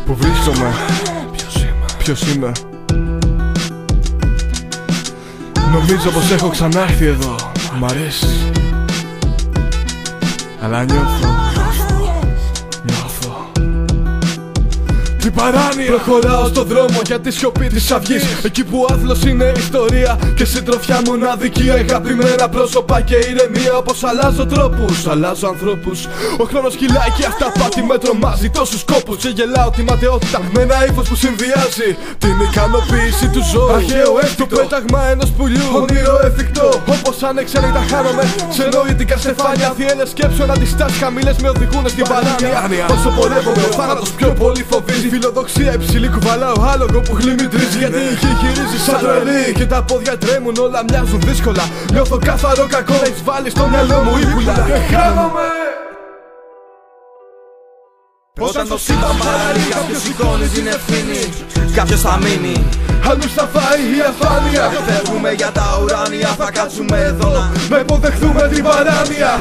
Πού βρίσκομαι, ποιος είμαι. Νομίζω πως έχω ξανάρθει εδώ. Μ' αρέσει, αλλά νιώθω την παράνοια. Προχωράω στον δρόμο για τη σιωπή της αυγής, εκεί που ο άθλος είναι ιστορία και συντροφιά μοναδική. Αγαπημένα πρόσωπα και ηρεμία. Όπως αλλάζω τρόπους, αλλάζω ανθρώπους. Ο χρόνος κυλάει και αυταπάτη με τρομάζει. Τόσους κόπους και γελάω τη ματαιότητα με ένα ύφος που συνδυάζει την ικανοποίηση του ζώου. Αρχαίο έφτικτο, το πέταγμα ενός πουλιού. Όνειρο εφικτό, όπως ανεξέλεγκτα χάνομαι σε νοητικά στεφάνια. Θυέλες σκέψω να τις τάσεις χαμηλές με οδηγούνε στην παράνοια. Όσο πορεύομαι ο θάνατος πιο πολύ φοβίζει. Φιλοδοξία υψηλή κουβαλάω άλογο που γλυμμυτρίζει. Γιατί η γη γυρίζει σαν τρελή και τα πόδια τρέμουν, όλα μοιάζουν δύσκολα. Νιώθω καθαρό κακό, έχεις βάλει στο μυαλό μου ύπουλα και χάνομαι. Όταν το σύμπαν παραλύει, κάποιος σηκώνει την ευθύνη. Κάποιος θα μείνει, άλλους θα φάει η αφάνεια. φεύγουμε για τα ουράνια, θα κάτσουμε εδώ. Να υποδεχθούμε την παράνοια.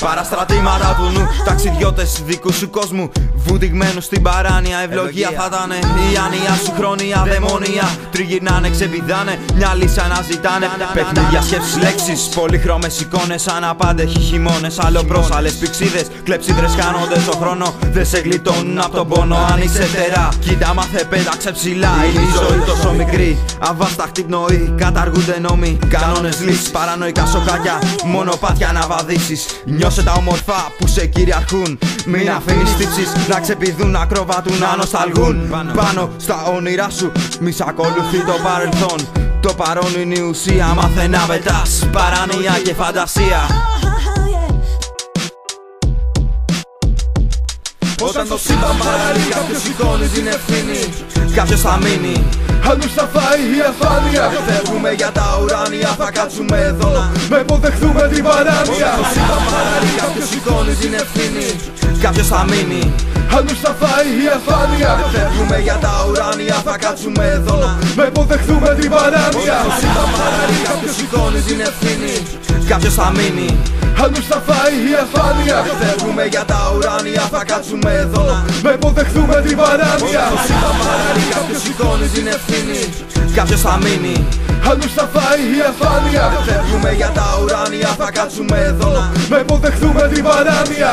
Παραστρατήματα του νου, ταξιδιώτες δικού σου κόσμου, βουτυγμένους στην παράνοια. Ευλογία θα ήταν η άνοια σου χρόνια. Δαιμονία τριγυρνάνε, ξεπηδάνε, μια λύση αναζητάνε. Παιχνίδια, σκέψεις, λέξεις, πολύχρωμες εικόνες, αναπάντεχοι χειμώνες. Αλλοπρόσαλες πηξίδες, κλεψίδρες χάνονται στο χρόνο. Δεν σε γλιτώνουν από τον πόνο αν είσαι φτερά. Κοίτα μάθε, πέταξε ψηλά. Είναι η ζωή τόσο μικρή, αβάσταχτη πνοή. Καταργούνται νόμοι, κανόνες, λύσεις, παρανοϊκά σοκάκια, μονοπάτια να βαδίσεις. Νιώσε τα όμορφα που σε κυριαρχούν. Μην αφήνεις τύψεις να ξεπηδούν, να κροβατούν, να νοσταλγούν. Πάνω στα όνειρά σου, μη σ' ακολουθεί το παρελθόν. Το παρόν είναι η ουσία, μάθε να πετάς παράνοια και φαντασία. Όταν το σύμπαν παραλύει, κάποιος σηκώνει την ευθύνη. Κάποιος θα μείνει, άλλους θα φάει η αφάνεια. φεύγουμε για τα ουράνια, θα κάτσουμε εδώ. Να υποδεχθούμε την παράνοια. Το σύμπαν παραλύει, κάποιος σηκώνει την ευθύνη. Κάποιος θα μείνει, άλλους θα φάει η αφάνεια. φεύγουμε για τα ουράνια, θα κάτσουμε εδώ. Να υποδεχθούμε την παράνοια. Το σύμπαν παραλύει, κάποιος σηκώνει την ευθύνη. Κάποιος θα μείνει, άλλους θα φάει η αφάνεια. φεύγουμε για τα ουράνια, θα κάτσουμε εδώ. Να υποδεχθούμε την παράνοια. Το σύμπαν παραλύει, κάποιος σηκώνει την ευθύνη. Κάποιος θα μείνει, άλλους θα φάει η αφάνεια. φεύγουμε για τα ουράνια, θα κάτσουμε εδώ. Να υποδεχθούμε την παράνοια.